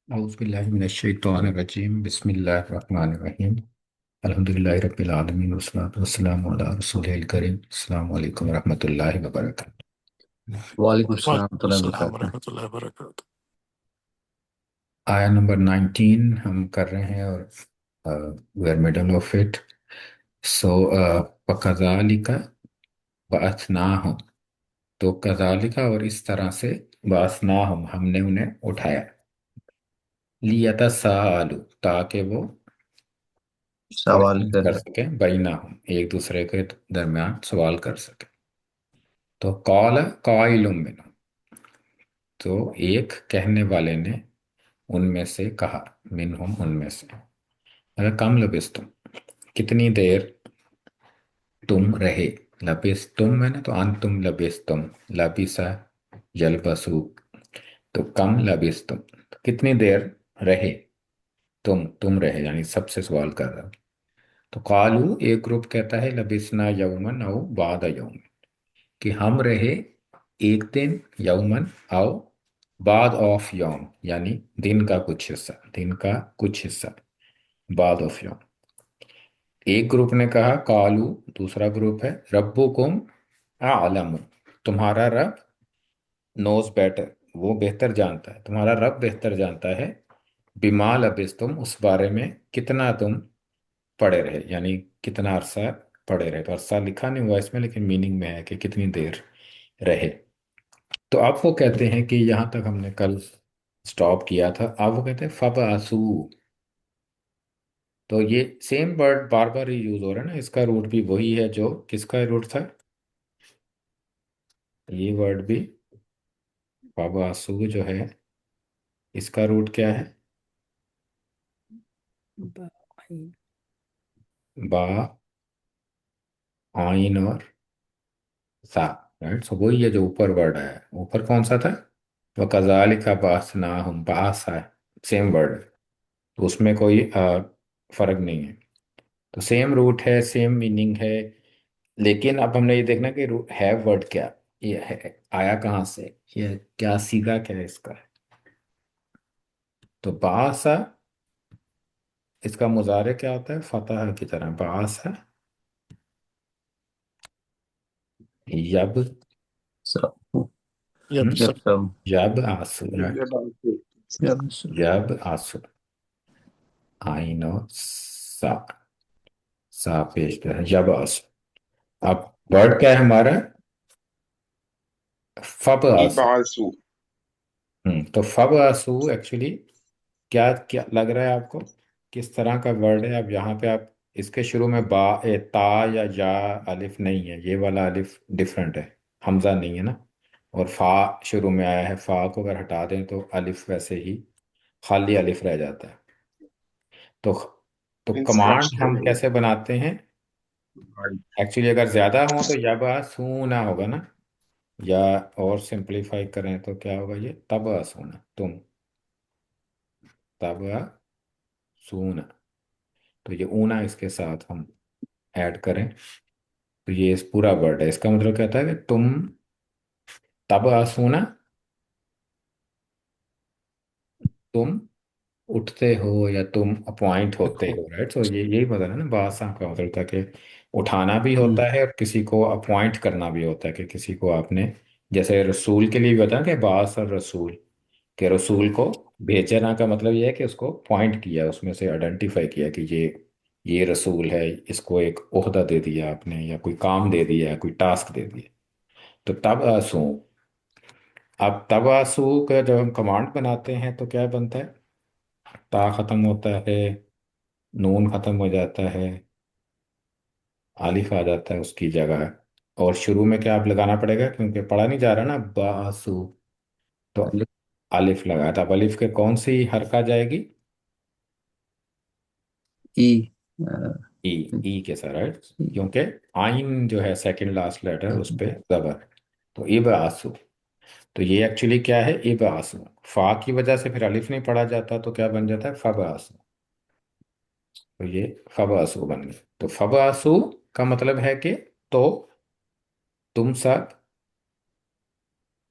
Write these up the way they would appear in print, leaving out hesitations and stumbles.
औज़ुबिल्लाहिमिनश्शैतानिर्रजीम बिस्मिल्लाहिर्रहमानिर्रहीम अल्हम्दुलिल्लाहि रब्बिल आलमीन वस्सलातु वस्सलामु अला रसूलिल करीम अस्सलामु अलैकुम रहमतुल्लाहि व बरकातुहू। वालेकुम सलाम वालेकुम warahmatullahi अस्सलाम wabarakatuh। वरहमतुल्लाहि वबरकातुहू। आया नंबर 19 हम कर रहे हैं और we are middle of it. So वकज़ालिका बअथनाहुम, तो कज़ालिका और इस तरह से बअथनाहुम हमने उन्हें उठाया, लियतसाअलू ताकि वो सवाल क्वेश्चन कर करें। सके, बैना हम एक दूसरे के दरमियान सवाल कर सके। तो कॉल काइलुम मिनहुम, तो एक कहने वाले ने उनमें से कहा, मिनहुम उनमें से, अगर कम लबिस्तुम कितनी देर तुम रहे, लबिस्तुम मैंने तो अंतुम लबिस्तुम, लबिसा यलबसु, तो कम लबिस्तुम तो कितनी देर रहे, तुम रहे यानी सबसे सवाल कर रहा हूं। तो कालू एक ग्रुप कहता है लबिसना यौमन औ बाद यौम, कि हम रहे एक दिन, यौमन आओ बाद ऑफ यौम यानी दिन का कुछ हिस्सा, दिन का कुछ हिस्सा बाद ऑफ यौम। एक ग्रुप ने कहा कालू, दूसरा ग्रुप है रब्बुकुम आलमु, तुम्हारा रब नोज बेटर, वो बेहतर जानता है, तुम्हारा रब बेहतर जानता है, बिमा लबिस्तुम उस बारे में कितना तुम पड़े रहे, यानी कितना अरसा पड़े रहे। तो अरसा लिखा नहीं हुआ इसमें लेकिन मीनिंग में है कि कितनी देर रहे। तो अब वो कहते हैं कि यहाँ तक हमने कल स्टॉप किया था, अब वो कहते हैं फब आसू। तो ये सेम वर्ड बार बार ही यूज हो रहा है ना, इसका रूट भी वही है जो किसका रूट था, ये वर्ड भी फब आसू जो है इसका रूट क्या है, बा आइन और सा, राइट। सो वही है जो ऊपर वर्ड है, ऊपर कौन सा था, वह कजालिका बासना हम बास है, सेम वर्ड है, तो उसमें कोई फर्क नहीं है। तो सेम रूट है, सेम मीनिंग है, लेकिन अब हमने ये देखना कि है वर्ड क्या, ये है आया कहाँ से, ये क्या सीगा क्या है इसका। तो बासा, इसका मुजारे क्या होता है, फतह की तरह, बासा यब, सब यब हम्म, सब। जब सब यब आंसू, right? जब सब यब आंसू, आइनो सा, सा पेश पे है, यब आंसू। अब वर्ड क्या है हमारा, फब आंसू। इबासु। तो फब आंसू एक्चुअली क्या क्या लग रहा है आपको, किस तरह का वर्ड है। अब यहाँ पे आप इसके शुरू में ता या या अलिफ नहीं है, ये वाला अलिफ डिफरेंट है, हमजा नहीं है ना। और फा शुरू में आया है, फा को अगर हटा दें तो अलिफ वैसे ही खाली अलिफ रह जाता है। तो तो कमांड हम इंस्ट्रक्शन है। कैसे बनाते हैं, एक्चुअली अगर ज्यादा हो तो यबा सूना होगा ना, या और सिंपलीफाई करें तो क्या होगा, ये तब सूना, तुम तब सूना। तो ये ऊना इसके साथ हम ऐड करें तो ये इस पूरा वर्ड है, इसका मतलब कहता है कि तुम तब आसूना, तुम उठते हो या तुम अपॉइंट होते हो, राइट। तो ये यही बता है ना, बासा का मतलब था कि उठाना भी होता है और किसी को अपॉइंट करना भी होता है, कि किसी को आपने, जैसे रसूल के लिए भी होता है कि बास और रसूल, के रसूल को भेजना का मतलब ये है कि उसको पॉइंट किया, उसमें से आइडेंटिफाई किया कि ये रसूल है, इसको एक ओहदा दे दिया आपने या कोई काम दे दिया, कोई टास्क दे दिया। तो तब आसू, अब तबासु का जब हम कमांड बनाते हैं तो क्या बनता है, ता खत्म होता है, नून खत्म हो जाता है, आलिफ आ जाता है उसकी जगह, और शुरू में क्या आप लगाना पड़ेगा क्योंकि पढ़ा नहीं जा रहा ना, बासु, तो अलिफ अलिफ लगाया था। अब अलिफ के कौन सी हरका जाएगी, ई ई, ई के साथ, राइट। ई। क्योंकि आइन जो है सेकंड लास्ट लेटर उस पे जबर है। तो इब आसू, तो ये एक्चुअली क्या है, इब आसू, फा की वजह से फिर अलिफ नहीं पढ़ा जाता तो क्या बन जाता है, फब आसू। तो ये फबासु बन गए। तो फबासु का मतलब है कि तो तुम सब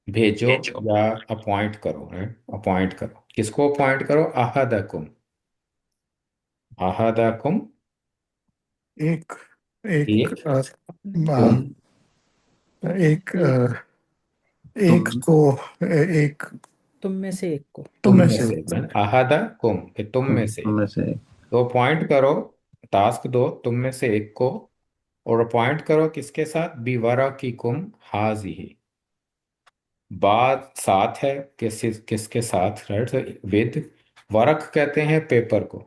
भेजो या अपॉइंट करो, राइट, अपॉइंट करो, किसको अपॉइंट करो? अहदकुम, अहदकुम, एक एक एक, तुम, एक एक तुम को एक तुम में से एक को। तुम तुम में में से से, मैंने अहदकुम कि तुम में से, तुम में से तो अपॉइंट करो, टास्क दो तुम में से एक को, और अपॉइंट करो किसके साथ? बीवरा की कुम हाजी, बात साथ है, किसके साथ, राइट? विद, वर्क कहते हैं पेपर को,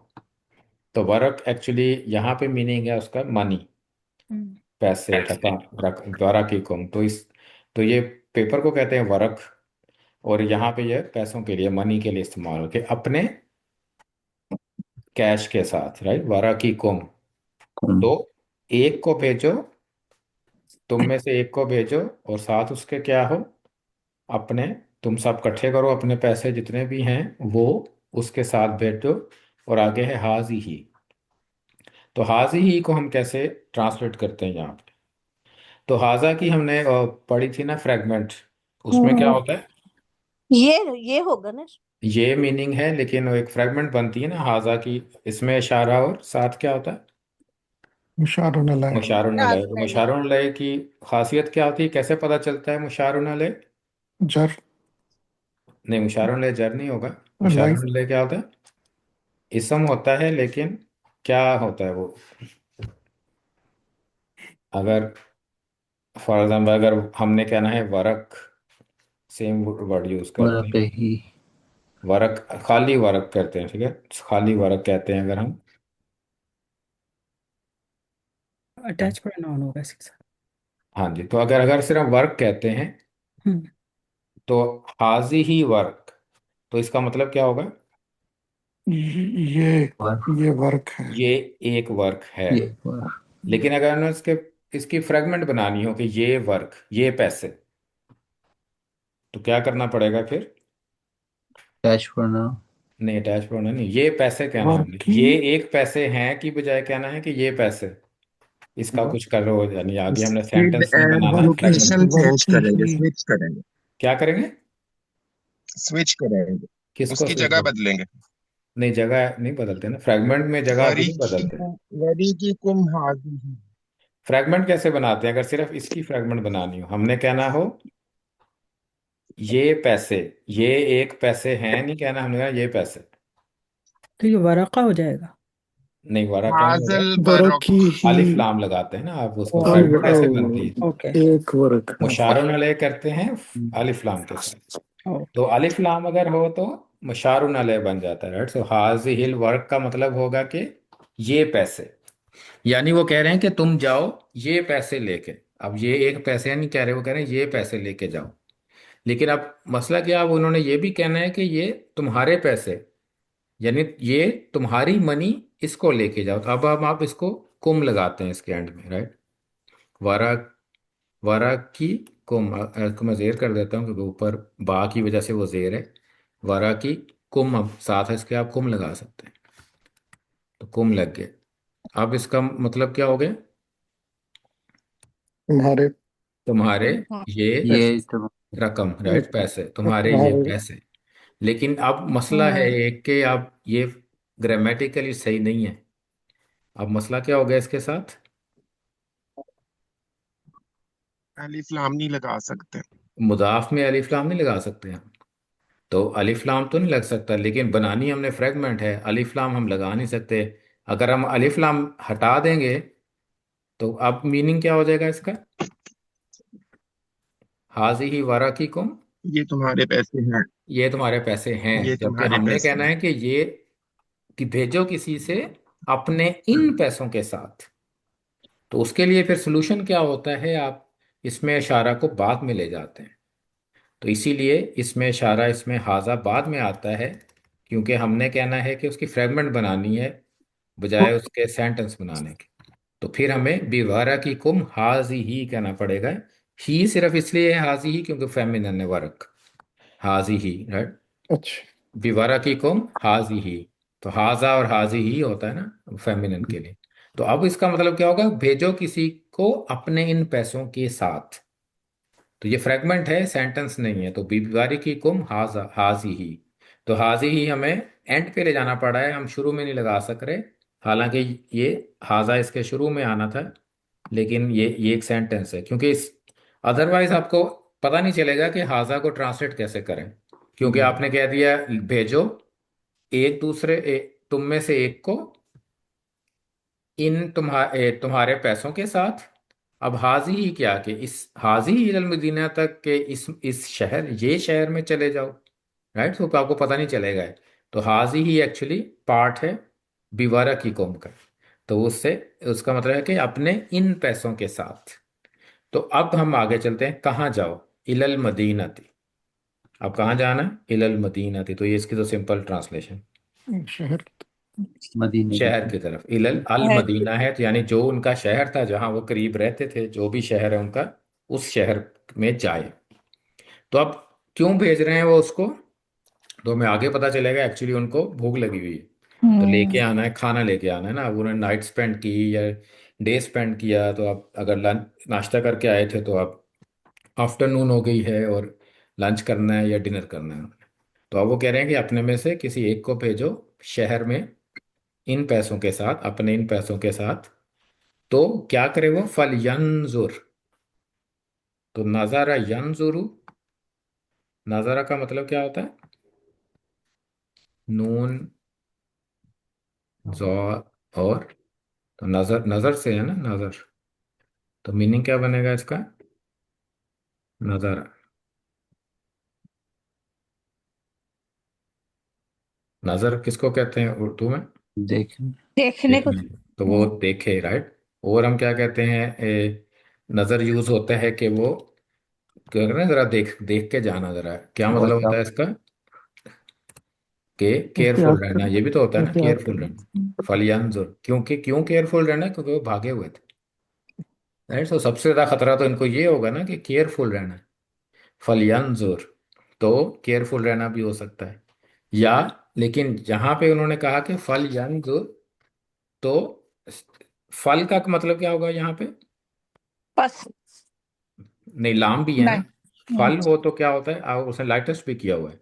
तो वर्क एक्चुअली यहाँ पे मीनिंग है उसका मनी, हम्म। पैसे, रकम, द्वारा की कुम, तो ये पेपर को कहते हैं वर्क, और यहाँ पे ये पैसों के लिए, मनी के लिए इस्तेमाल होके अपने कैश के साथ, राइट, वारा की कुम। कुम तो एक को भेजो, तुम में से एक को भेजो, और साथ उसके क्या हो? अपने, तुम सब इकट्ठे करो अपने पैसे जितने भी हैं वो उसके साथ भेजो, और आगे है हाजी ही। तो हाजी ही को हम कैसे ट्रांसलेट करते हैं यहाँ पे? तो हाजा की हमने पढ़ी थी ना फ्रेगमेंट, उसमें क्या होता है? ये होगा ना। ये मीनिंग है, लेकिन वो एक फ्रेगमेंट बनती है ना हाजा की, इसमें इशारा, और साथ क्या होता है? मुशारुन अलैह। मुशारुन अलैह। तो मुशारुन अलैह की खासियत क्या होती है, कैसे पता चलता है मुशारुन अलैह? जर नहीं, मुशारुन अलैह जर नहीं होगा। लाइक मुशारुन अलैह क्या होता है? इसम होता है, लेकिन क्या होता है वो? अगर फॉर एग्जाम्पल अगर हमने कहना है वरक, सेम वर्ड यूज करते वर्क हैं, ही वरक, खाली वरक करते हैं, ठीक है, खाली वरक कहते हैं अगर हम। अटैच प्रोनाउन होगा इसके साथ। हाँ जी, तो अगर अगर सिर्फ वर्क कहते हैं, हम्म। तो हाजी ही वर्क, तो इसका मतलब क्या होगा? ये वर्क ये वर्क है। ये एक वर्क है। ये वर्क लेकिन अगर हमें इसकी फ्रेगमेंट बनानी हो कि ये वर्क, ये पैसे, तो क्या करना पड़ेगा फिर? कैश करना नहीं, अटैच होना नहीं, ये पैसे कहना है वर्क हमने, की ये एक पैसे हैं की बजाय कहना है कि ये पैसे, इसका कुछ कर रहे हो, यानी आगे हमने स्पीड सेंटेंस नहीं बनाना, work fragment. Location work change की करेंगे, ही स्विच करेंगे। क्या करेंगे? स्विच करेंगे, किसको उसकी स्विच जगह कर? बदलेंगे। नहीं, जगह नहीं बदलते ना, फ्रेगमेंट में जगह भी वरी नहीं की बदलते। कुम वरी की कुम हाजी ही। फ्रेगमेंट कैसे बनाते हैं? अगर सिर्फ इसकी फ्रेगमेंट बनानी हो, हमने कहना हो ये पैसे, ये एक पैसे हैं, नहीं कहना हमने, कहा ये पैसे। तो ये वराका हो जाएगा। नहीं, वारा का नहीं होगा, हाजल वर्क की बरक। ही अलिफ लाम लगाते हैं ना आप, उसको अब फ्रेगमेंट ऐसे बनती है। ओके। एक वर्क है। मुशारुन अलैह करते हैं अलिफ लाम के साथ, ओ। तो अलिफ लाम अगर हो तो मुशारुन अलैह बन जाता है, राइट। सो हाजिहिल वर्क का मतलब होगा कि ये पैसे, यानी वो कह रहे हैं कि तुम जाओ ये पैसे लेके। अब ये एक पैसे नहीं कह रहे, वो कह रहे हैं ये पैसे लेके जाओ। लेकिन अब मसला क्या, अब उन्होंने ये भी कहना है कि ये तुम्हारे पैसे, यानी ये तुम्हारी मनी, इसको लेके जाओ। तो अब हम आप इसको कुम लगाते हैं इसके एंड में, राइट। वारा, वारा की कुम, इसको मैं जेर कर देता हूँ क्योंकि ऊपर बा की वजह से वो जेर है। वारा की कुम, अब साथ है इसके आप कुम लगा सकते हैं, तो कुम लग गए। अब इसका मतलब क्या हो गया? तुम्हारे तुम्हारे ये ये तुम रकम, राइट, पैसे, तुम्हारे ये तुम्हारे पैसे। लेकिन अब मसला है हम्म। एक कि अब ये ग्रामेटिकली सही नहीं है। अब मसला क्या हो गया इसके साथ? अलिफ लाम नहीं लगा सकते। मुदाफ में अलिफ लाम नहीं लगा सकते हम, तो अलिफ लाम तो नहीं लग सकता, लेकिन बनानी हमने फ्रेगमेंट है, अलिफ लाम हम लगा नहीं सकते। अगर हम अलिफ लाम हटा देंगे तो अब मीनिंग क्या हो जाएगा इसका? हाजी ही वारा की कुम, ये तुम्हारे पैसे हैं। ये तुम्हारे पैसे हैं, ये जबकि तुम्हारे हमने पैसे कहना हैं। है कि ये, कि भेजो किसी से अपने इन पैसों के साथ। तो उसके लिए फिर सोल्यूशन क्या होता है, आप इसमें इशारा को बाद में ले जाते हैं। तो इसीलिए इसमें इशारा, इसमें हाजा बाद में आता है, क्योंकि हमने कहना है कि उसकी फ्रेगमेंट बनानी है बजाय उसके सेंटेंस बनाने के। तो फिर हमें बिवारा की कुम हाजी ही कहना पड़ेगा। ही सिर्फ इसलिए है हाजी ही क्योंकि फेमिनिन है वर्क, हाजी ही, राइट। अच्छा। बिवारा की कुम हाजी ही, तो हाजा और हाजी ही होता है ना फेमिनिन के लिए। तो अब इसका मतलब क्या होगा? भेजो किसी को अपने इन पैसों के साथ। तो ये फ्रेगमेंट है, सेंटेंस नहीं है। तो बीबारिकी कुम हाजा हाजी ही, तो हाजी ही हमें एंड पे ले जाना पड़ा है, हम शुरू में नहीं लगा सक रहे। हालांकि ये हाजा इसके शुरू में आना था, लेकिन ये एक सेंटेंस है, क्योंकि इस अदरवाइज आपको पता नहीं चलेगा कि हाजा को ट्रांसलेट कैसे करें, क्योंकि आपने कह दिया भेजो एक दूसरे तुम में से एक को इन तुम्हारे पैसों के साथ। अब हाजी ही क्या, कि इस हाजी ही इलल मदीना तक के इस शहर, ये शहर में चले जाओ, राइट। तो आपको पता नहीं चलेगा। तो हाजी ही एक्चुअली पार्ट है बिवारा की कौम का। तो उससे उसका मतलब है कि अपने इन पैसों के साथ। तो अब हम आगे चलते हैं, कहाँ जाओ, इलल मदीनती। अब कहाँ जाना है, इलल मदीनती, तो ये इसकी तो सिंपल ट्रांसलेशन शहर मदीने की शहर तरफ। की तरफ। इलल अल है मदीना है, तो यानी जो उनका शहर था, जहां वो करीब रहते थे, जो भी शहर है उनका, उस शहर में जाए। तो अब क्यों भेज रहे हैं वो उसको, तो हमें आगे पता चलेगा। एक्चुअली उनको भूख लगी हुई है, तो लेके आना है, खाना लेके आना है ना। अब उन्होंने नाइट स्पेंड की या डे स्पेंड किया, तो आप अगर लंच नाश्ता करके आए थे, तो आप आफ्टरनून हो गई है और लंच करना है या डिनर करना है। तो अब वो कह रहे हैं कि अपने में से किसी एक को भेजो शहर में इन पैसों के साथ, अपने इन पैसों के साथ। तो क्या करे वो, फल यंजुर। तो नजारा यंजुरु, नजारा का मतलब क्या होता है, नून जौ और, तो नजर, नजर से है ना नजर। तो मीनिंग क्या बनेगा इसका, नजारा। नजर किसको कहते हैं उर्दू में, देखें। देखने को। देखने। तो वो देखे, राइट। और हम क्या कहते हैं, नजर यूज होता है कि वो क्या कर रहे हैं, जरा देख देख के जाना, जरा क्या मतलब वॉच होता है आउट। इसका, कि केयरफुल एहतियात रहना, करना, ये भी तो होता है ना, एहतियात केयरफुल करना। रहना। फलियांजुर, क्योंकि क्यों केयरफुल रहना, क्योंकि वो भागे हुए थे, राइट। तो सबसे ज्यादा खतरा तो इनको ये होगा ना कि केयरफुल रहना है। फलियांजुर, तो केयरफुल रहना भी हो सकता है। या लेकिन जहां पे उन्होंने कहा कि फल यांजुर, तो फल का मतलब क्या होगा यहाँ पे, बस नहीं लाम भी है ना। नहीं। फल हो तो क्या होता है, और उसने लाइटेस्ट भी किया हुआ है,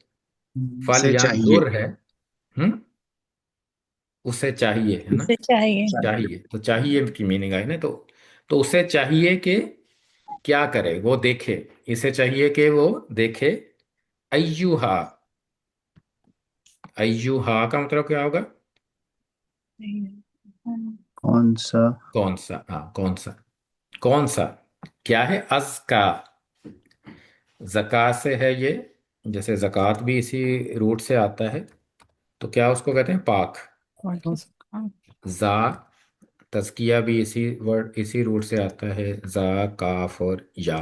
फल उसे चाहिए। यांजुर है। हम्म, उसे चाहिए, है ना। इसे चाहिए। चाहिए। चाहिए, तो चाहिए की मीनिंग आई ना। तो उसे चाहिए कि क्या करे, वो देखे। इसे चाहिए कि वो देखे अय्युहा। अय्युहा का मतलब क्या होगा, कौन सा। कौन सा, हाँ कौन सा, कौन सा, क्या है, अज़का। जका से है ये, जैसे जक़ात भी इसी रूट से आता है। तो क्या उसको कहते हैं, पाक। जा, तज़किया भी इसी वर्ड, इसी रूट से आता है, जा काफ और या।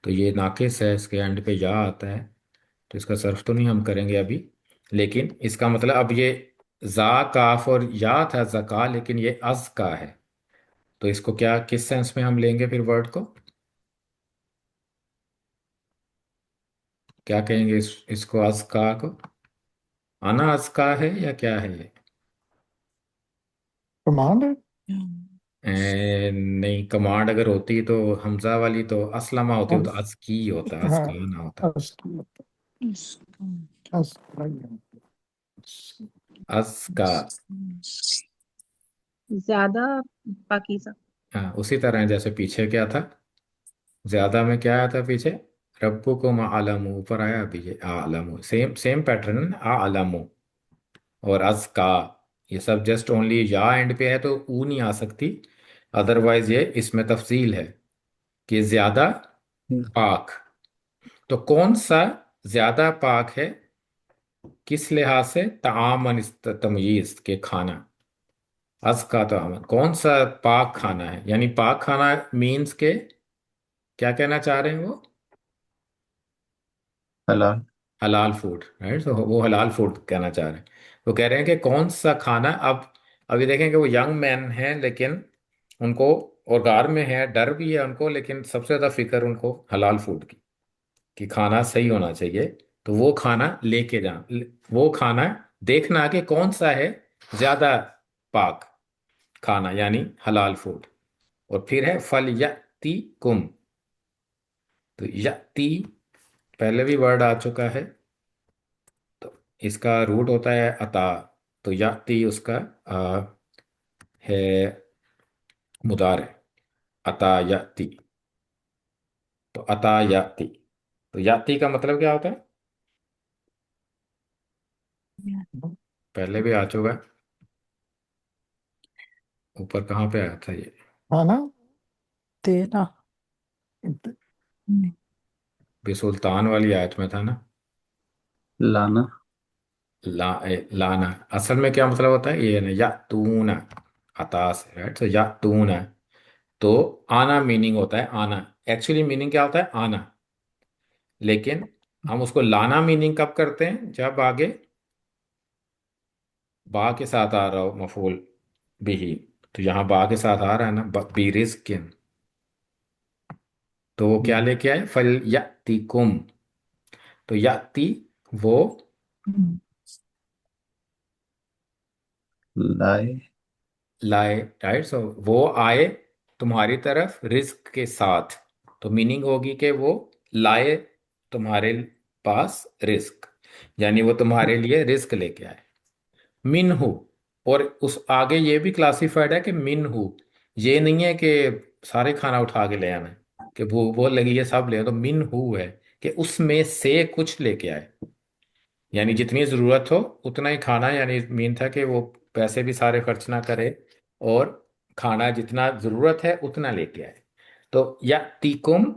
तो ये नाकिस है, इसके एंड पे या आता है। तो इसका सर्फ तो नहीं हम करेंगे अभी, लेकिन इसका मतलब अब ये जा काफ और या था जका, लेकिन ये अज का है। तो इसको क्या, किस सेंस में हम लेंगे फिर वर्ड को, क्या कहेंगे इसको, अज का को, आना अज का है या क्या है ये। कमांड है। नहीं, कमांड अगर होती तो हमजा वाली तो असलमा होती, वो तो अज की होता, अज हाँ, का ना होता। अज का, ज्यादा पाकीज़ा। हाँ उसी तरह है, जैसे पीछे क्या था, ज्यादा में क्या आया था पीछे, रब्बु को आलमू, ऊपर आया अभी ये आलमू, सेम सेम पैटर्न है, आलमू और अज़का। ये सब जस्ट ओनली या एंड पे है तो ऊ नहीं आ सकती, अदरवाइज ये इसमें तफसील है कि ज्यादा पाक। तो कौन सा ज्यादा पाक है, किस लिहाज से, तामन तमयीज के खाना, अज़का तामन, कौन सा पाक खाना है, यानी पाक खाना मीन्स के क्या कहना चाह रहे हैं वो, हलाल। हलाल फूड, राइट। तो वो हलाल फूड कहना चाह रहे हैं। वो कह रहे हैं कि कौन सा खाना। अब अभी देखें कि वो यंग मैन हैं, लेकिन उनको, और गार में है, डर भी है उनको, लेकिन सबसे ज्यादा फिक्र उनको हलाल फूड की, कि खाना सही होना चाहिए। तो वो खाना लेके जा, वो खाना देखना कि कौन सा है ज्यादा पाक खाना, यानी हलाल फूड। और फिर है फल यती कुम, तो यति पहले भी वर्ड आ चुका है, तो इसका रूट होता है अता। तो यति उसका है मुदारे, अता यति। तो अता यति, तो यति का मतलब क्या होता है? पहले भी आ चुका है। ऊपर कहाँ पे आया था ये? हाँ ना। देना। बेसुल्तान वाली आयत में था ना। लाना। लाना असल में क्या मतलब होता है? ये ना या तून, अता से, राइट। तो या तून, तो आना मीनिंग होता है आना। एक्चुअली मीनिंग क्या होता है? आना। लेकिन हम उसको लाना मीनिंग कब करते हैं? जब आगे बा के साथ आ रहा हो मफूल बिही। तो यहाँ बा के साथ आ रहा है ना, बी रिस्किन। तो वो क्या लेके आए? फल यति कुम। तो यति वो लाए। लाए, राइट। सो वो आए तुम्हारी तरफ रिस्क के साथ। तो मीनिंग होगी कि वो लाए तुम्हारे पास रिस्क, यानी वो तुम्हारे लिए रिस्क लेके आए। मिनहू, और उस आगे ये भी क्लासिफाइड है कि मिनहू, ये नहीं है कि सारे खाना उठा के ले आना है, कि भूख बहुत लगी है सब ले आए। तो मिनहू है कि उसमें से कुछ लेके आए, यानी जितनी ज़रूरत हो उतना ही खाना। यानी मीन था कि वो पैसे भी सारे खर्च ना करे, और खाना जितना ज़रूरत है उतना लेके आए। तो या तीकुम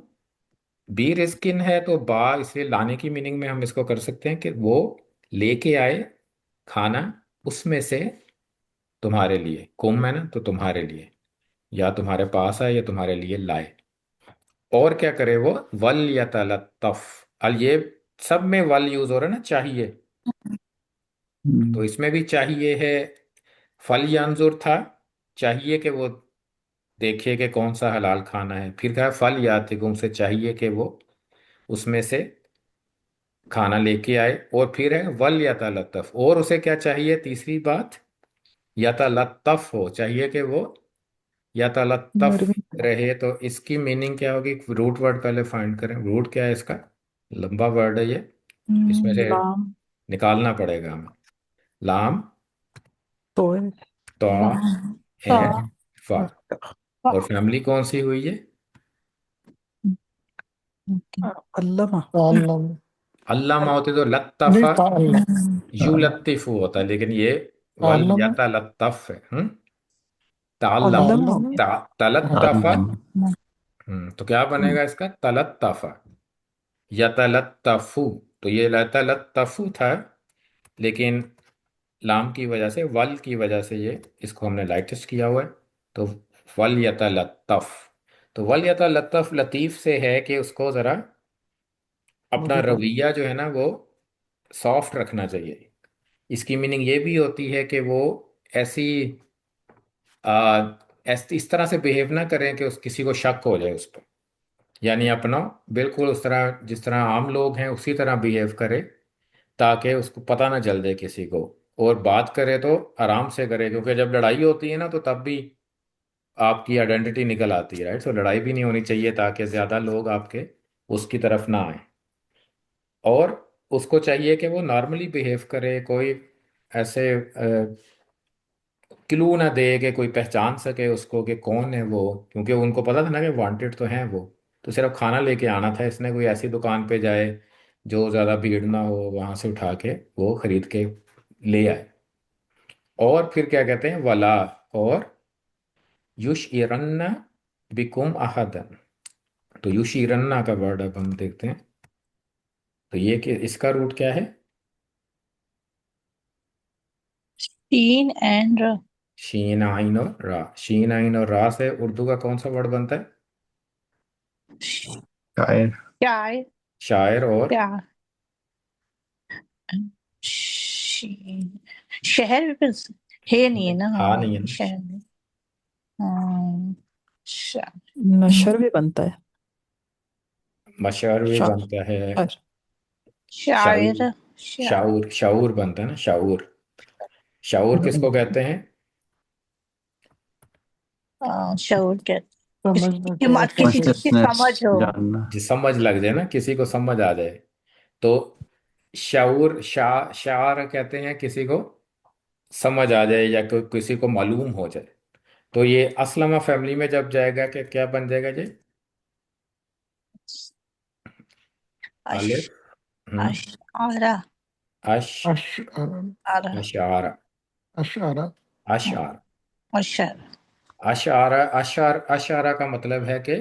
बी रिस्किन है, तो बा इसलिए लाने की मीनिंग में हम इसको कर सकते हैं कि वो लेके आए खाना उसमें से तुम्हारे लिए। कुम है ना, तो तुम्हारे लिए, या तुम्हारे पास आए या तुम्हारे लिए लाए। और क्या करे वो? वल यतलत्तफ। अल ये सब में वल यूज हो रहा है ना, चाहिए। तो इसमें भी चाहिए है। फल यांजुर था, चाहिए कि वो देखिए कि कौन सा हलाल खाना है। फिर कहा फल यातिकुम, से चाहिए कि वो उसमें से खाना लेके आए। और फिर है वल यतलत्तफ, और उसे क्या चाहिए? तीसरी बात, यतलत्तफ हो, चाहिए कि वो यतलत्तफ नरमी। रहे। तो इसकी मीनिंग क्या होगी? रूट वर्ड पहले फाइंड करें। रूट क्या है इसका? लंबा वर्ड है ये, इसमें से लाम। निकालना पड़ेगा हमें। लाम, तोए। तो, ता ए, फा। और फैमिली कौन सी हुई है? अल्लामा। ताल्लम। अल्लामा होते तो नहीं लत्तफा ताल्लम। यू लत्तिफु होता है, लेकिन ये वल ताल्लम। यता लत्तफ है। ताल्लम, अल्लामा ताल्लम। होगी। हाँ। तलत्तफा। ताल्लम। तो क्या बनेगा इसका? तलत्तफा, यतलत्तफु। तो ये लतलत्तफु था, लेकिन लाम की वजह से, वल की वजह से ये इसको हमने लाइटेस्ट किया हुआ है। तो वल यतलत्तफ। तो वल यतलत्तफ लतीफ से है कि उसको ज़रा अपना मधुर। रवैया जो है ना वो सॉफ्ट रखना चाहिए। इसकी मीनिंग ये भी होती है कि वो ऐसी इस तरह से बिहेव ना करें कि उस किसी को शक हो जाए उस पर। यानी अपना बिल्कुल उस तरह जिस तरह आम लोग हैं उसी तरह बिहेव करे, ताकि उसको पता ना चल जाए किसी को। और बात करे तो आराम से करे, क्योंकि जब लड़ाई होती है ना तो तब भी आपकी आइडेंटिटी निकल आती है, राइट। सो लड़ाई भी नहीं होनी चाहिए, ताकि ज़्यादा लोग आपके उसकी तरफ ना आए। और उसको चाहिए कि वो नॉर्मली बिहेव करे, कोई ऐसे क्लू ना दे कि कोई पहचान सके उसको कि कौन है वो। क्योंकि उनको पता था ना कि वांटेड तो है वो। तो सिर्फ खाना लेके आना था इसने, कोई ऐसी दुकान पे जाए जो ज़्यादा भीड़ ना हो, वहां से उठा के वो खरीद के ले आए। और फिर क्या कहते हैं? वला, और युश इरन्ना बिकुम अहदन। तो युश इरन्ना का वर्ड अब हम देखते हैं। तो ये कि इसका रूट क्या है? शीन एंड र। शीन आइन और रा। शीन आइन और रा से उर्दू का कौन सा वर्ड बनता है? शायर। चाय। शायर। और क्या? शीन। शहर भी है नहीं है ना, हा नहीं है हाँ ना। शहर में। हाँ, नशर भी बनता है। मशहूर भी शार। बनता है। शायर। शाऊर, शायर। शाऊर शाऊर बनता है ना, शाऊर। शाऊर किसको कहते हैं? शऊर कहते। समझने किसी को किसी चीज की कॉन्शियसनेस समझ हो। जानना। जिस समझ लग जाए ना, किसी को समझ आ जाए, तो शऊर शार कहते हैं किसी को समझ आ जाए या किसी को मालूम हो जाए। तो ये असलमा फैमिली में जब जाएगा कि क्या बन जाएगा जी? अश अलिफ। अश आरा अश अशअरा आरा अशारा अशअरा अशार अशर अशारा अशार अशारा का मतलब है कि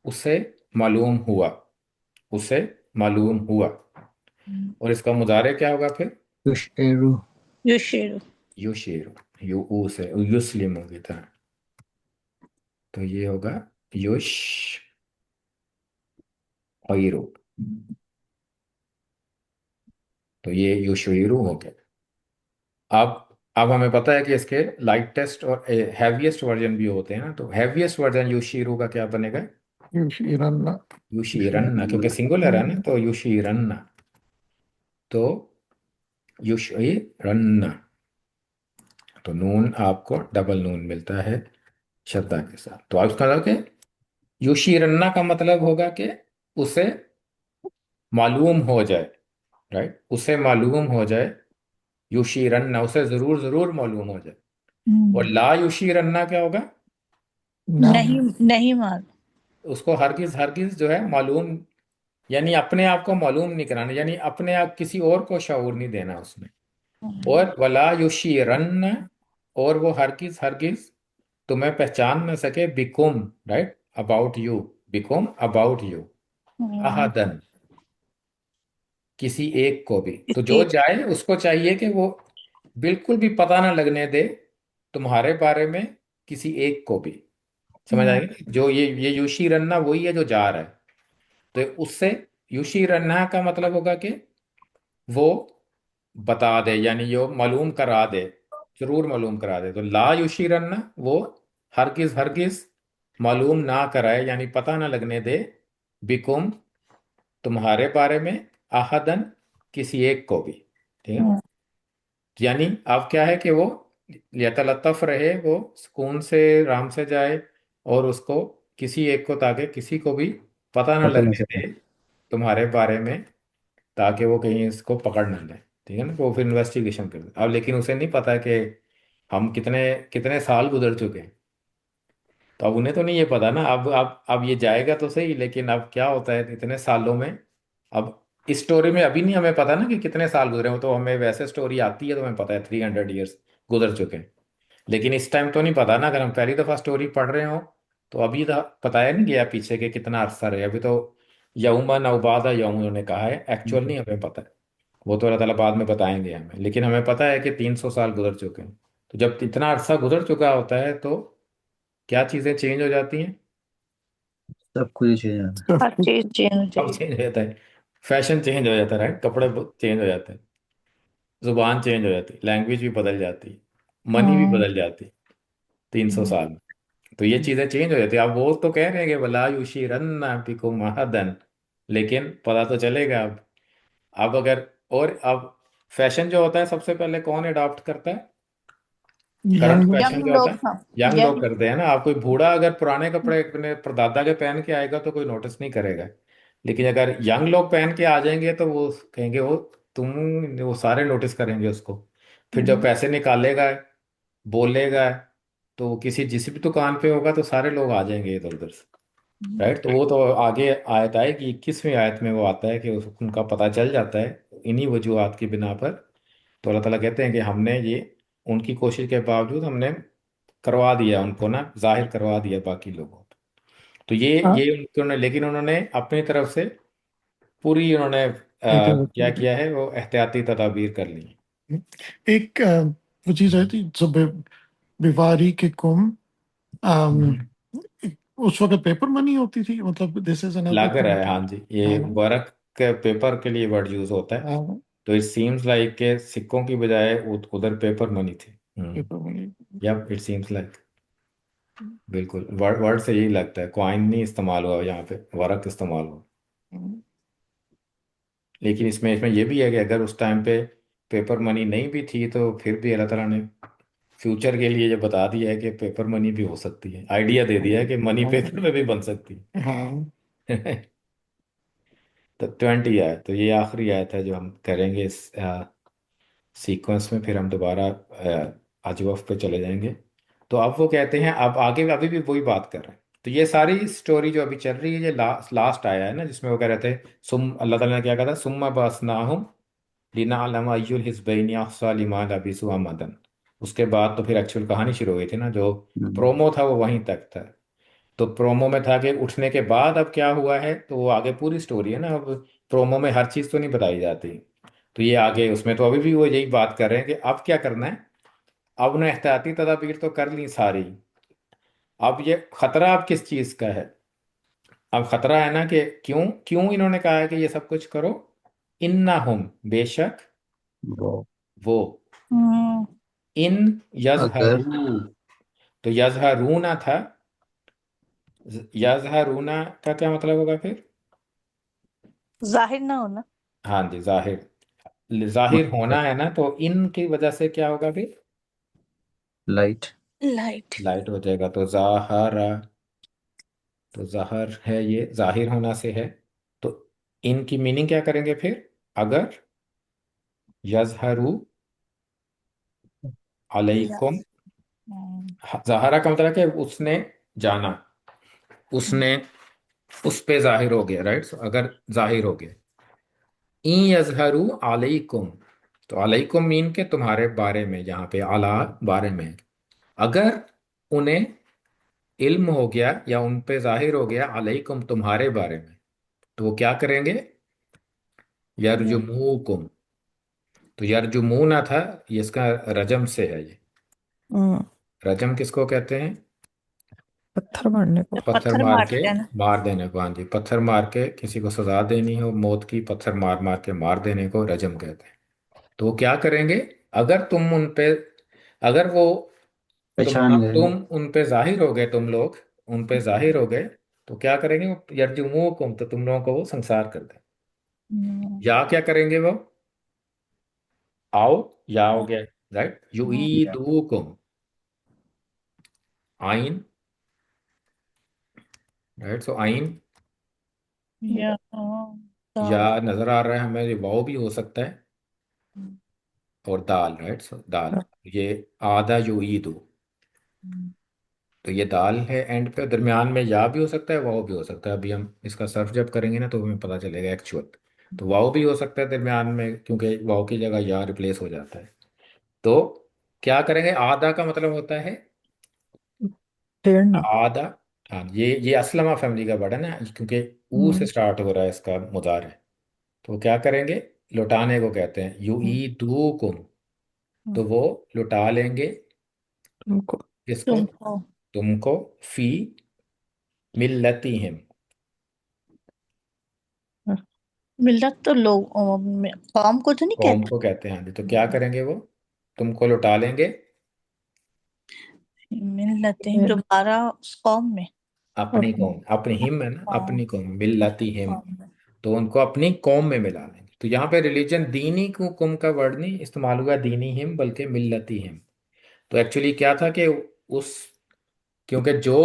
उसे मालूम हुआ, उसे मालूम हुआ। और इसका मुजारे क्या होगा फिर? युशइरु। युशिर युशीर, यू से युस्लिम की तरह। तो ये होगा युश ईरू। तो ये युशईरू हो गया। अब हमें पता है कि इसके लाइटेस्ट और हैवीएस्ट वर्जन भी होते हैं ना, तो हैवीएस्ट वर्जन युशीरू का क्या बनेगा? युशीरन्ना युशीरन्ना, क्योंकि सिंगुलर है ना, तो युशीरन्ना। तो युशीरन्ना, तो नून आपको डबल नून मिलता है शद्दा के साथ। तो आप इसका मतलब कि युशीरन्ना का मतलब होगा कि उसे मालूम हो जाए, राइट, उसे मालूम हो जाए। युशीरन्ना, उसे जरूर जरूर मालूम हो जाए। और ला युशीरन्ना क्या होगा? ना नहीं नहीं मालूम। उसको हरगिज हरगिज जो है मालूम, यानी अपने आप को मालूम नहीं कराना, यानी अपने आप किसी और को शऊर नहीं देना उसमें। और वला युशीरन्न, और वो हरगिज हरगिज तुम्हें पहचान न सके, बिकुम, राइट, अबाउट यू, बिकुम अबाउट यू, अहदन, किसी एक को भी। तो जो एक जाए उसको चाहिए कि वो बिल्कुल भी पता ना लगने दे तुम्हारे बारे में किसी एक को भी। समझ आएगी? जो ये यूशी रन्ना वही है जो जा रहा है। तो उससे यूशी रन्ना का मतलब होगा कि वो बता दे, यानी यो मालूम करा दे, जरूर मालूम करा दे। तो ला यूशी रन्ना, वो हरगिज हरगिज मालूम ना कराए, यानी पता ना लगने दे, बिकुम, तुम्हारे बारे में, अहदन, किसी एक को भी। ठीक है? यानी अब क्या है कि वो यतलतफ रहे, वो सुकून से आराम से जाए, और उसको किसी एक को, ताकि किसी को भी पता ना पता ना लगने चले। दे तुम्हारे बारे में, ताकि वो कहीं इसको पकड़ ना ले। ठीक है ना? वो फिर इन्वेस्टिगेशन कर दे। अब लेकिन उसे नहीं पता कि हम कितने कितने साल गुजर चुके हैं। तो अब उन्हें तो नहीं ये पता ना। अब ये जाएगा तो सही, लेकिन अब क्या होता है इतने सालों में। अब इस स्टोरी में अभी नहीं हमें पता ना कि कितने साल गुजरे हो, तो हमें वैसे स्टोरी आती है तो हमें पता है 300 ईयर्स गुजर चुके हैं। लेकिन इस टाइम तो नहीं पता ना, अगर हम पहली दफा स्टोरी पढ़ रहे हो तो अभी तो बताया नहीं गया पीछे के कितना अरसा रहे। अभी तो यौमन औ बादा यौम उन्होंने कहा है, एक्चुअल नहीं हमें पता है। वो तो अल्लाह ताला बाद में बताएंगे हमें, लेकिन हमें पता है कि 300 साल गुजर चुके हैं। तो जब इतना अरसा गुजर चुका होता है तो क्या चीज़ें चेंज हो जाती हैं? सब कुछ ही चेंज जाना। सब हर कुछ चीज चेंज हो सब जाएगी। चेंज हो जाता है। फैशन चेंज हो जाता है, राइट, कपड़े चेंज हो जाते हैं, जुबान चेंज हो जाती है, लैंग्वेज भी बदल जाती है, मनी भी बदल जाती है 300 साल में। तो ये चीजें चेंज हो जाती है। अब वो तो कह रहे हैं कि वला युशीरन्ना बिकुम अहदन, लेकिन पता तो चलेगा अब अगर, और अब फैशन जो होता है सबसे पहले कौन अडॉप्ट करता है? करंट यंग फैशन यंग जो होता लोग है, हाँ। यंग लोग यंग करते हैं ना। आप कोई बूढ़ा अगर पुराने कपड़े अपने परदादा के पहन के आएगा तो कोई नोटिस नहीं करेगा। लेकिन अगर यंग लोग पहन के आ जाएंगे तो वो कहेंगे, वो तुम, वो सारे नोटिस करेंगे उसको। फिर जब पैसे निकालेगा, बोलेगा, तो वो किसी जिस भी दुकान पे होगा तो सारे लोग आ जाएंगे इधर उधर से, राइट। तो वो तो आगे आयत आएगी, 21वीं आयत में वो आता है कि उनका पता चल जाता है इन्हीं वजूहात की बिना पर। तो अल्लाह ताला कहते हैं कि हमने ये, उनकी कोशिश के बावजूद हमने करवा दिया उनको ना, जाहिर करवा दिया बाकी लोगों को। तो ये उन्होंने, लेकिन उन्होंने अपनी तरफ से पूरी उन्होंने क्या किया है, वो एहतियाती तदाबीर कर ली। एक वो चीज आई थी जो बिवारी के कुम अम, उस वक्त पेपर मनी होती थी, मतलब दिस इज अनदर लागर है, हाँ जी, ये वर्क के पेपर के लिए वर्ड यूज होता है। तो इट सीम्स लाइक के सिक्कों की बजाय उधर पेपर मनी थी। Paper money. या इट सीम्स लाइक, बिल्कुल वर्ड वर्ड से यही लगता है, कॉइन नहीं इस्तेमाल हुआ यहाँ पे, वर्क इस्तेमाल हुआ। लेकिन इसमें इसमें ये भी है कि अगर उस टाइम पे पेपर मनी नहीं भी थी तो फिर भी अल्लाह ताला ने फ्यूचर के लिए ये बता दिया है कि पेपर मनी भी हो सकती है, आइडिया दे दिया है कि मनी पेपर में भी बन सकती हाँ है। तो 20 आया, तो ये आखिरी आयत है जो हम करेंगे इस सीक्वेंस में, फिर हम दोबारा अजवफ पे चले जाएंगे। तो अब वो कहते हैं, अब आगे अभी भी वही बात कर रहे हैं। तो ये सारी स्टोरी जो अभी चल रही है, ये लास्ट आया है ना, जिसमें वो कह रहे थे सुम अल्लाह ताला ने क्या कहा था, सुम्मा बसनाहुम लिनअलम अय्युल हिज़्बैनि अहसा लिमा लबिसु अमदन। उसके बाद तो फिर एक्चुअल कहानी शुरू हुई थी ना, जो प्रोमो था वो वहीं तक था। तो प्रोमो में था कि उठने के बाद अब क्या हुआ है, तो वो आगे पूरी स्टोरी है ना। अब प्रोमो में हर चीज़ तो नहीं बताई जाती, तो ये आगे उसमें तो अभी भी वो यही बात कर रहे हैं कि अब क्या करना है। अब उन्हें एहतियाती तदाबीर तो कर ली सारी, अब ये खतरा अब किस चीज़ का है। अब खतरा है ना कि क्यों क्यों इन्होंने कहा है कि ये सब कुछ करो। इन्ना हम बेशक वो वो, हम्म, इन अगर यजहरू, तो यजहरूना था। यजहरूना का क्या मतलब होगा फिर? जाहिर ना होना। हाँ जी, जाहिर, जाहिर होना है ना, तो इन की वजह से क्या होगा फिर? Light light. लाइट हो जाएगा। तो जाहरा, तो जाहर है, ये जाहिर होना से है। तो इनकी मीनिंग क्या करेंगे फिर? अगर यजहरू अलैकुम, यस। हम्म, जाहरा का मतलब है कि उसने जाना, उसने उस पे जाहिर हो गया, राइट। अगर जाहिर हो गया, इन यजहरू अलैकुम, तो अलैकुम मीन के तुम्हारे बारे में, यहाँ पे अला बारे में। अगर उन्हें इल्म हो गया या उन पे जाहिर हो गया अलैकुम तुम्हारे बारे में, तो वो क्या करेंगे? यरजुमूकुम। तो यरजुमूना था, ये इसका रजम से है ये। हम्म, रजम किसको कहते हैं? पत्थर मारने को। जब पत्थर पत्थर मार के मारते हैं ना। मार देने को, हाँ जी, पत्थर मार के किसी को सजा देनी हो मौत की, पत्थर मार मार के मार देने को रजम कहते हैं। तो वो क्या करेंगे? अगर तुम उन पे, अगर वो पहचान गए तुम उन पे जाहिर हो गए, तुम लोग उन पे जाहिर हो गए, तो क्या करेंगे वो? यरजुमूकुम, तो तुम लोगों को वो संसार कर दे। हम्म, या क्या करेंगे वो? आओ, या हो गया, राइट। या युईदुकुम, आइन, राइट। सो आइन, या या दाल। नजर आ रहा है हमें, ये वाव भी हो सकता है, और दाल, राइट। सो दाल, ये आधा युईदु, तो ये दाल है एंड पे, दरमियान में या भी हो सकता है, वाव भी हो सकता है। अभी हम इसका सर्फ जब करेंगे ना, तो हमें पता चलेगा एक्चुअल। तो वाव भी हो सकता है दरमियान में, क्योंकि वाव की जगह या रिप्लेस हो जाता है। तो क्या करेंगे? आधा का मतलब होता है फेरना। आधा। हाँ, ये असलमा फैमिली का वर्ड है ना, क्योंकि ऊ से हम्म, स्टार्ट हो रहा है इसका मुदार है। तो क्या करेंगे? लुटाने को कहते हैं, यू ई दू कुम, तो वो लुटा लेंगे तुमको। किसको? तुमको। तुमको, फी मिल्लतिहिम, मिल्लत तो लोग कौम को तो नहीं कौम कहते। को कहते हैं। हाँ जी, तो क्या करेंगे वो? तुमको लुटा लेंगे मिल्लत ये दोबारा उस कौम में। अपनी अपनी। कौम, अपनी हिम है ना, कौम। अपनी कौम, मिल्लतिहिम, कौम में। तो उनको अपनी कौम में मिला लेंगे। तो यहाँ पे रिलीजन दीनी को कुम का वर्ड नहीं इस्तेमाल हुआ, दीनी हिम, बल्कि मिल्लती हिम। तो एक्चुअली क्या था कि उस, क्योंकि जो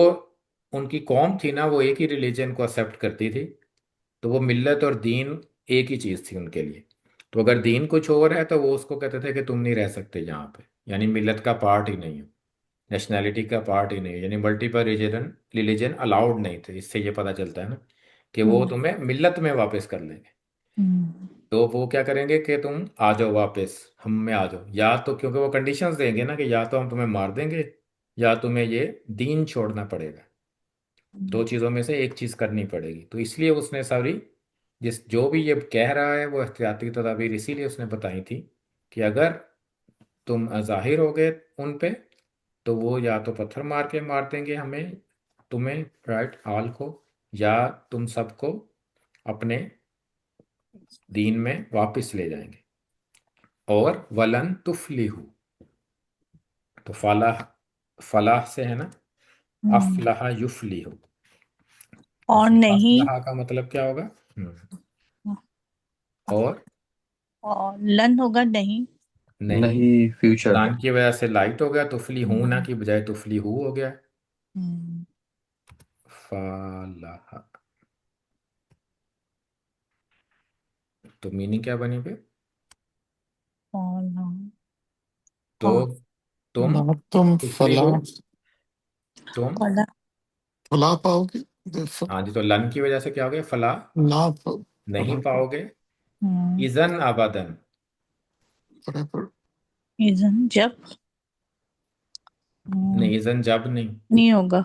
उनकी कौम थी ना, वो एक ही रिलीजन को एक्सेप्ट करती थी, तो वो मिल्लत और दीन एक ही चीज़ थी उनके लिए। तो अगर दीन कुछ और है, तो वो उसको कहते थे कि तुम नहीं रह सकते यहाँ पे, यानी मिल्लत का पार्ट ही नहीं हो, नेशनैलिटी का पार्ट ही नहीं है, यानी मल्टीपल रिलीजन रिलीजन अलाउड नहीं थे। इससे ये पता चलता है ना कि वो हम्म, तुम्हें मिल्लत में वापस कर लेंगे। हम्म, तो वो क्या करेंगे कि तुम आ जाओ वापस, हम में आ जाओ, या तो क्योंकि वो कंडीशंस देंगे ना कि या तो हम तुम्हें मार देंगे, या तुम्हें ये दीन छोड़ना पड़ेगा। दो चीज़ों में से एक चीज़ करनी पड़ेगी। तो इसलिए उसने सारी, जिस जो भी ये कह रहा है, वो एहतियाती तदाबीर इसीलिए उसने बताई थी कि अगर तुम जाहिर हो गए उन पे, तो वो या तो पत्थर मार के मार देंगे हमें, तुम्हें, राइट, आल को, या तुम सबको अपने दीन में वापस ले जाएंगे। और वलन तुफलिहु, तो फलाह, फलाह से है ना, हम्म। अफलाह युफलिहु। तो और नहीं। अफलाह का मतलब क्या होगा? और और लन होगा नहीं। नहीं, नहीं, फ्यूचर। लान की वजह से लाइट हो गया, तुफली हूं ना की बजाय तुफली हु हो गया। हम्म, फलाह। तो मीनिंग क्या बनी फिर? फला तो तुम ना तुम तुफली फला हो, तुम। फला फला पाओगे, हाँ जी, तो लन की वजह से क्या हो गया? फला ना नहीं पाओगे। हम्म, इजन अबदन। forever। इजन जब नहीं, इजन जब नहीं। नहीं होगा।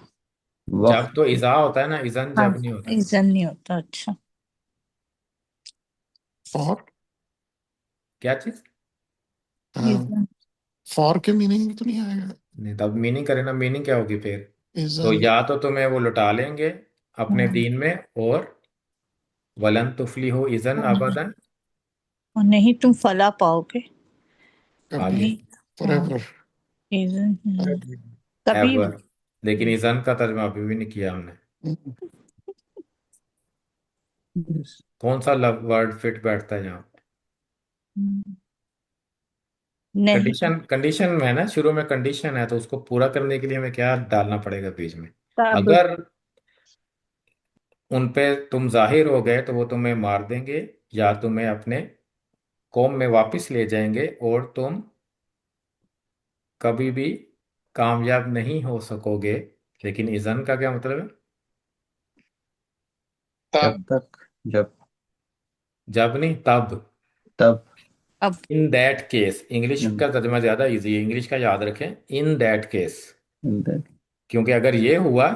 जब तो वक्त। इजा होता है ना, इजन हाँ, जब नहीं होता। इजन नहीं होता। अच्छा, फॉर क्या चीज? इजन फॉर के मीनिंग में तो नहीं आएगा। नहीं, तब मीनिंग करे ना, मीनिंग क्या होगी फिर? इज तो या तो तुम्हें वो लुटा लेंगे अपने हम्म, दीन में, और वलन तुफली हो इजन अबदन। और नहीं तुम फला पाओगे। कभी, आगे नहीं, हाँ, forever। इजन कभी भी। एवर। लेकिन इजन का तर्जमा अभी भी नहीं किया हमने। Yes. कौन सा लव वर्ड फिट बैठता है यहाँ? हम्म, नहीं, कंडीशन, कंडीशन में है ना, शुरू में कंडीशन है, तो उसको पूरा करने के लिए हमें क्या डालना पड़ेगा बीच में? तब अगर उन पे तुम जाहिर हो गए तो वो तुम्हें मार देंगे, या तुम्हें अपने कौम में वापस ले जाएंगे, और तुम कभी भी कामयाब नहीं हो सकोगे। लेकिन इजन का क्या मतलब है? तब। जब तक, जब, जब नहीं, तब। तब। अब in that case, English in, का तर्जमा ज्यादा इजी है, इंग्लिश का याद रखें। In that case. in that। क्योंकि अगर ये हुआ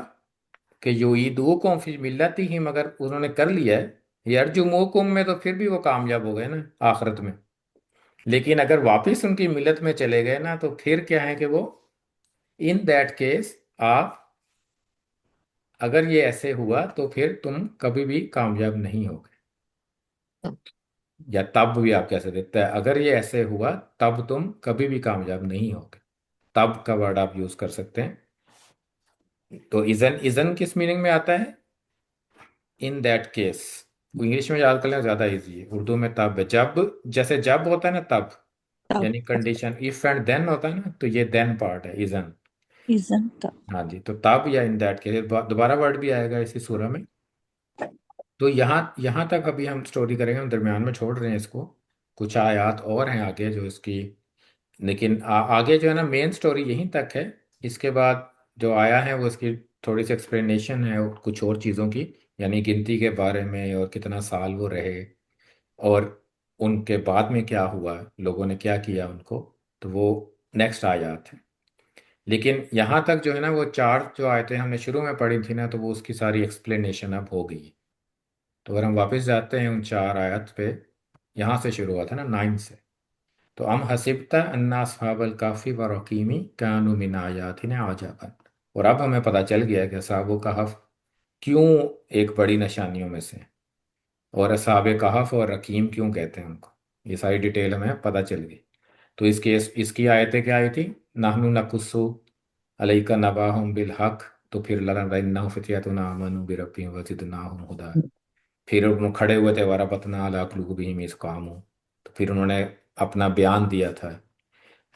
कि युईदुकुम फी मिल्लतिहिम, मगर उन्होंने कर लिया है यरजुमुकुम में, तो फिर भी वो कामयाब हो गए ना आखिरत में। लेकिन अगर वापस उनकी मिल्लत में चले गए ना, तो फिर क्या है कि वो, इन दैट केस, आप, अगर ये ऐसे हुआ तो फिर तुम कभी भी कामयाब नहीं होगे। या तब भी आप कह सकते हैं, अगर ये ऐसे हुआ तब तुम कभी भी कामयाब नहीं होगे। तब का वर्ड आप यूज कर सकते हैं। तो इजन, इजन किस मीनिंग में आता है? In that case. इंग्लिश में याद कर लेना ज्यादा इजी है, उर्दू में तब है। जब, जैसे जब होता है ना तब, तब यानी कंडीशन, इफ एंड देन होता है ना, तो ये देन पार्ट है इजन। इजन तब। हाँ जी, तो तब या इन दैट केस, दोबारा वर्ड भी आएगा इसी सूरह में। तो यहाँ यहाँ तक अभी हम स्टोरी करेंगे, हम दरमियान में छोड़ रहे हैं इसको। कुछ आयात और हैं आगे जो इसकी, लेकिन आगे जो है ना मेन स्टोरी यहीं तक है। इसके बाद जो आया है वो इसकी थोड़ी सी एक्सप्लेनेशन है और कुछ और चीज़ों की, यानी गिनती के बारे में, और कितना साल वो रहे, और उनके बाद में क्या हुआ, लोगों ने क्या किया उनको। तो वो नेक्स्ट आयात है। लेकिन यहाँ तक जो है ना, वो चार जो आयतें हमने शुरू में पढ़ी थी ना, तो वो उसकी सारी एक्सप्लेनेशन अब हो गई है। तो अगर हम वापस जाते हैं उन चार आयत पे, यहाँ से शुरू हुआ था ना, 9 से। तो अम हसिबता अन्ना अस्हाबल काफी व रकीमी कानू मिन आयातिना आजबन। और अब हमें पता चल गया है कि असहाबो कहफ क्यों एक बड़ी निशानियों में से हैं, और असहाब कहफ और रकीम क्यों कहते हैं उनको। ये सारी डिटेल हमें पता चल गई। तो इसके इसकी आयतें क्या आई थी? नाहनु नकुस्सु अलैका नबाहुम बिल हक। तो फिर लरन्नहुम फित्यतुन आमनु बिरब्बिहिम वज़िदनाहुम हुदा। फिर वो खड़े हुए थे, वरबतना अला कुलूबिहिम इज़ क़ामू। तो फिर उन्होंने अपना बयान दिया था।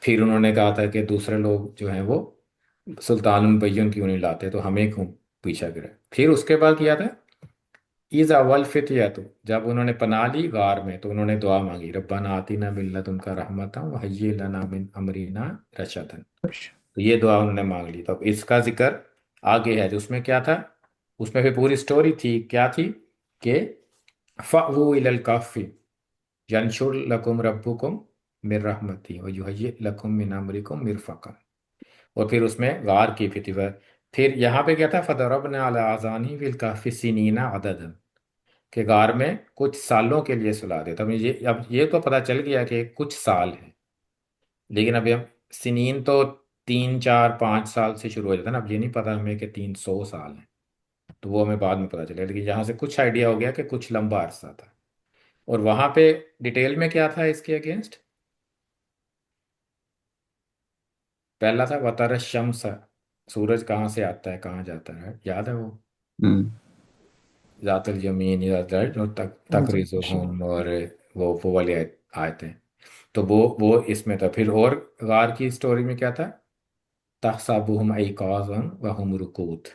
फिर उन्होंने कहा था कि दूसरे लोग जो हैं वो सुल्तान बैयन क्यों नहीं लाते, तो हमें क्यों पीछा करे। फिर उसके बाद किया था, ईज़ अव्वल फितिया, तो जब उन्होंने पनाह ली गार में, तो उन्होंने दुआ मांगी, रब्बाना आतिना मिन लदुनका रहमतन व हय्यि लना मिन अमरिना रशदन। तो ये दुआ उन्होंने मांग ली। तो अब इसका जिक्र आगे है, जो उसमें क्या था, उसमें फिर पूरी स्टोरी थी, क्या थी कि फ़अवू इलल कहफ़ि यंशुर लकुम रब्बुकुम मिर रहमती व युहय्यि लकुम मिन अमरिकुम मिरफक़ा। और फिर उसमें गार की फितिवर। फिर यहाँ पे क्या था, फदरबना अला आज़ानी फिल कहफ़ि सिनीना अददन, के गार में कुछ सालों के लिए सुला देता। अब ये तो पता चल गया कि कुछ साल है। लेकिन अभी हम, सिनीन तो 3 4 5 साल से शुरू हो जाता है ना, अब ये नहीं पता हमें कि 300 साल है। तो वो हमें बाद में पता चलेगा, लेकिन यहाँ से कुछ आइडिया हो गया कि कुछ लंबा अरसा था। और वहां पे डिटेल में क्या था इसके अगेंस्ट? पहला था वतर शम्स, सूरज कहाँ से आता है कहाँ जाता है, याद है वो? हम्म। जातल यमीन या राइट, तक तकरीजुहुम, और वो वाले आए थे। तो वो इसमें था। फिर और गार की स्टोरी में क्या था, तहसाबुहुम ऐकाज़न व हुम रुकूद,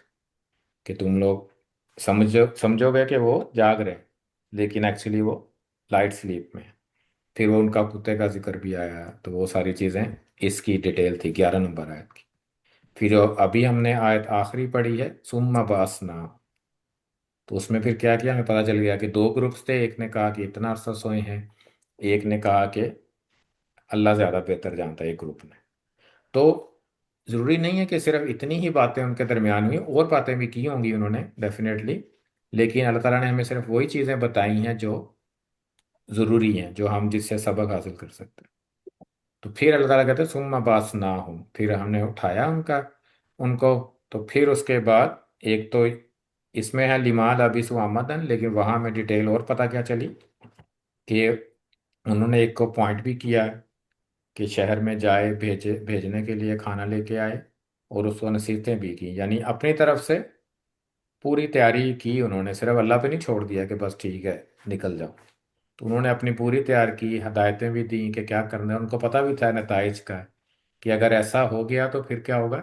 कि तुम लोग समझोगे कि वो जाग रहे हैं, लेकिन एक्चुअली वो लाइट स्लीप में है। फिर वो उनका कुत्ते का जिक्र भी आया, तो वो सारी चीज़ें इसकी डिटेल थी 11 नंबर आयत की। फिर जो अभी हमने आयत आखिरी पढ़ी है, सुम्मा बासना, तो उसमें फिर क्या किया, हमें पता चल गया कि दो ग्रुप्स थे। एक ने कहा कि इतना अरसा सोए हैं, एक ने कहा कि अल्लाह ज़्यादा बेहतर जानता है, एक ग्रुप ने। तो ज़रूरी नहीं है कि सिर्फ इतनी ही बातें उनके दरमियान हुई, और बातें भी की होंगी उन्होंने डेफिनेटली, लेकिन अल्लाह ताला ने हमें सिर्फ वही चीज़ें बताई हैं जो ज़रूरी हैं, जो हम जिससे सबक हासिल कर सकते हैं। तो फिर अल्लाह ताला कहते हैं सुम्मा बास ना हो, फिर हमने उठाया उनको। तो फिर उसके बाद एक तो इसमें है लिमाल अभी सुआमदन, लेकिन वहां में डिटेल और पता क्या चली कि उन्होंने एक को पॉइंट भी किया है कि शहर में जाए, भेजने के लिए खाना लेके आए, और उसको नसीहतें भी की, यानी अपनी तरफ से पूरी तैयारी की उन्होंने, सिर्फ अल्लाह पे नहीं छोड़ दिया कि बस ठीक है निकल जाओ। तो उन्होंने अपनी पूरी तैयार की, हदायतें भी दी कि क्या करना है, उनको पता भी था नताइज का, कि अगर ऐसा हो गया तो फिर क्या होगा,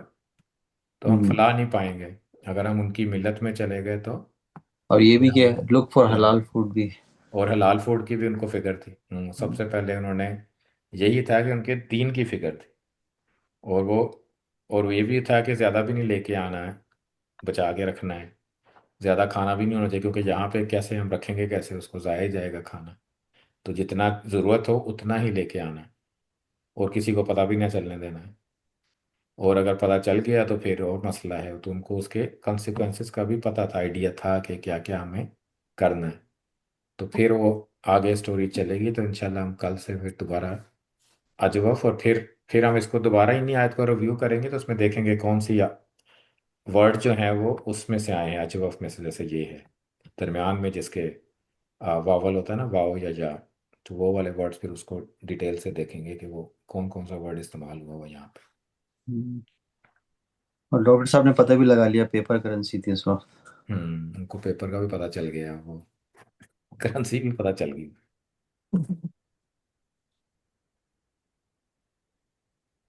तो हम हम्म। फलाह नहीं पाएंगे। अगर हम उनकी मिल्लत में चले गए तो और ये भी फिर कि हम लुक फॉर जहन्नम। हलाल फूड भी। और हलाल फूड की भी उनको फिक्र थी। सबसे पहले उन्होंने यही था कि उनके दीन की फिक्र थी। और वो और ये भी था कि ज़्यादा भी नहीं लेके आना है, बचा के रखना है। ज़्यादा खाना भी नहीं होना चाहिए, क्योंकि यहाँ पे कैसे हम रखेंगे, कैसे उसको ज़ाया ही जाएगा खाना। तो जितना ज़रूरत हो उतना ही लेके आना है, और किसी को पता भी ना चलने देना है। और अगर पता चल गया तो फिर और मसला है। तो उनको उसके कॉन्सिक्वेंसेस का भी पता था, आइडिया था कि क्या क्या हमें करना है। तो फिर वो आगे स्टोरी चलेगी, तो इंशाल्लाह हम कल से फिर दोबारा अजवफ, और फिर हम इसको दोबारा इन्हीं आयत को रिव्यू करेंगे, तो उसमें देखेंगे कौन सी वर्ड जो है वो उसमें से आए हैं, अजवफ में से। जैसे ये है दरमियान में जिसके वावल होता है ना, वाव या जा, तो वो वाले वर्ड्स फिर उसको डिटेल से देखेंगे कि वो कौन कौन सा वर्ड इस्तेमाल हुआ हुआ यहाँ पे। हम्म। और डॉक्टर साहब ने पता भी लगा लिया पेपर करेंसी थी इस वक्त। उनको पेपर का भी पता चल गया, वो करेंसी भी पता चल गई।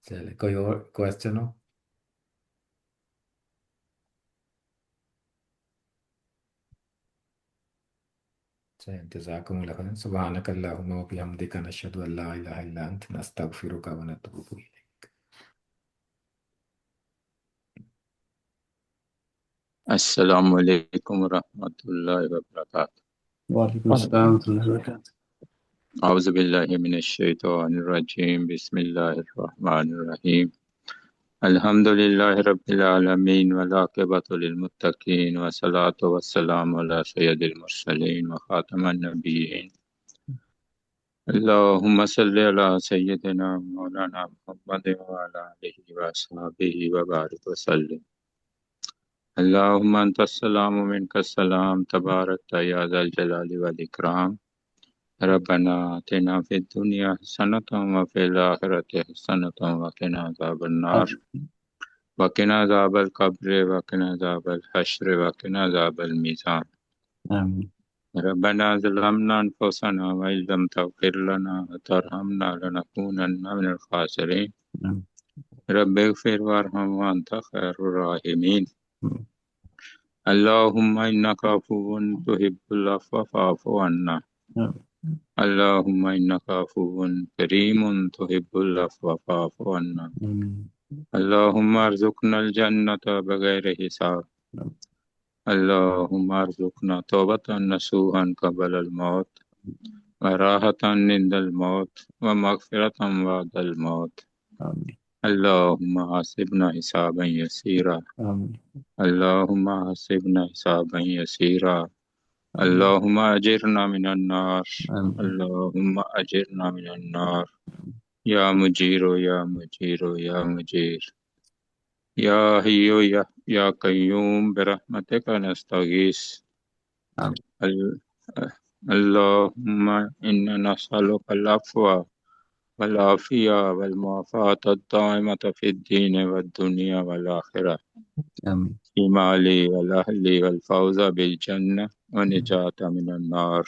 चले, कोई और क्वेश्चन हो? चलिए, जज़ाकुमुल्लाह खैरन। सुब्हानक अल्लाहुम्मा व बिहम्दिका नशहदु अल्ला इलाहा इल्ला अंता नस्तगफिरुका व नतूबु इलैक। अस्सलामु अलैकुम रहमतुल्लाहि व बरकातुहू। वालेकुम अस्सलाम व रहमतुल्लाहि व बरकातहू। औज़ु बिल्लाहि मिनश शैतानिर रजीम। बिस्मिल्लाहिर रहमानिर रहीम। अल्हम्दुलिल्लाहि रब्बिल आलमीन वल आक़िबतु लिल मुत्तक़ीन व सलातु वस्सलामु अला सय्यिदिल मुरसलीन व ख़ातमन नबिय्यीन। अल्लाहुम्मा सल्लि अला सय्यिदिना मौलाना मुहम्मद व अला आलिहि व अस्हाबिहि व बारिक व सल्लिम। अल्लाहुम्मा अंतस्सलामु व मिनकस्सलाम तबारकता या ज़ल जलाली वल इकराम। रब्बना आतिना फिद दुनिया हसनतम व फिल आखिरति हसनतम व क़िना अज़ाबन्नार व क़िना अज़ाबल क़ब्र व क़िना अज़ाबल हश्र व क़िना अज़ाबल मीज़ान। आमीन। रब्बना ज़लमना अनफुसना व इन लम तग़फिर लना व तरहमना लनकूनन्ना मिनल ख़ासिरीन। आमीन। रब्बिग़फिर वरहम व अंत खैरुर राहिमीन। हम्म। अल्लाहुम्मा इन्नका अफ़ुव्वुन तुहिब्बुल अफ़्व फ़अफ़ु अन्ना। आमीन। अल्लाहुम्मा इन्नका अफ़ुव्वुन करीमुन तुहिब्बुल अफ़्व फ़अफ़ु अन्ना। आमीन। अल्लाहुम्मा अर्ज़ुक़नल जन्नता बग़ैर हिसाब। अल्लाहुम्मा अर्ज़ुक़ना तौबतन नसूहन क़बलल मौत व राहतन इंदल मौत व मग़फ़िरतन बअदल मौत। आमीन। अल्लाहुम्मा हसिबना हिसाबन यसीरा। आमीन। अल्लाहुम्मा हसिबना हिसाबन यसीरा। आमीन। अल्लाहुम्मा अजिरना मिनन नार। आमीन। अल्लाहुम्मा अजिरना मिनन नार। या मुजीरो या मुजीरो या मुजीर। या हय्यु या कय्यूम बिरहमतिका नस्तगीस। आमीन। अल- अल्लाहुम्मा इन्ना नस्अलुकल अफ़्व वल आफ़िया वल मुआफ़ात अद-दाइमत फ़िद दीन वद दुनिया वल आखिरह। आमीन। फ़ी माली वल अहली वल फ़ौज़ बिल जन्नह व निजात मिनन नार।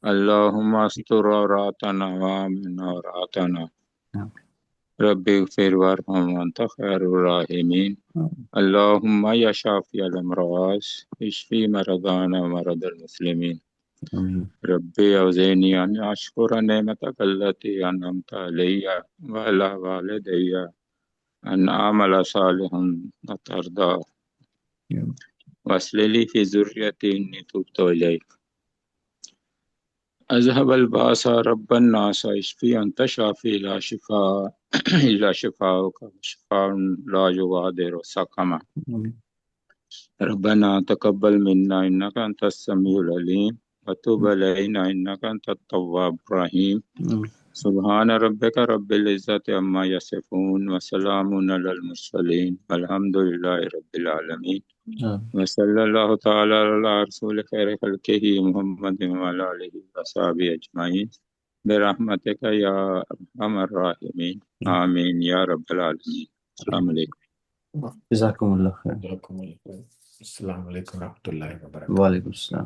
अल्लाहुम्मा अस्तुर औरातना व आमिन औरातना रब्बि इग़फिर वरहम व अंत खैरुर राहिमीन। अल्लाहुम्मा या शाफ़िअल अमराज़ इश्फ़ी मरदाना व मरदल मुस्लिमीन। रब्बी औज़िनी अन अश्कुरा निअमतक अल्लती अनअमत अलैया व अला वालिदैया अन अअमला सालिहन तर्दा वस्लिली फ़ी ज़ुर्रियती इन्नी तुब्तु इलैक। अज़हबल बासा रब्बन नास इश्फ़ी अंत शाफ़ी ला शिफ़ाउका शिफ़ाउन ला युगादिरु सक़मा। रब्बना तक़ब्बल मिन्ना इन्नका अंतस समीउल अलीम व तुब अलैना इन्नका अंतत तव्वाबुर रहीम। सुब्हान रब्बिका रब्बिल इज़्ज़ति अम्मा यसिफ़ून व सलामुन अलल मुरसलीन वल्हम्दुलिल्लाहि रब्बिल आलमीन। व सल्लल्लाहु तआला अला रसूल खैर खल्क़िही मुहम्मदिन व अला आलिहि व अस्हाबिहि अजमईन बिरहमतिका या अरहमर राहिमीन। आमीन या रब्बल आलमीन। अस्सलामु अलैकुम। जज़ाकुमुल्लाह खैर। अस्सलाम वालेकुम रहमतुल्लाहि व बरकातहू। वालेकुम सलाम।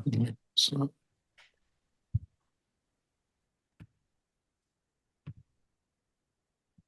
So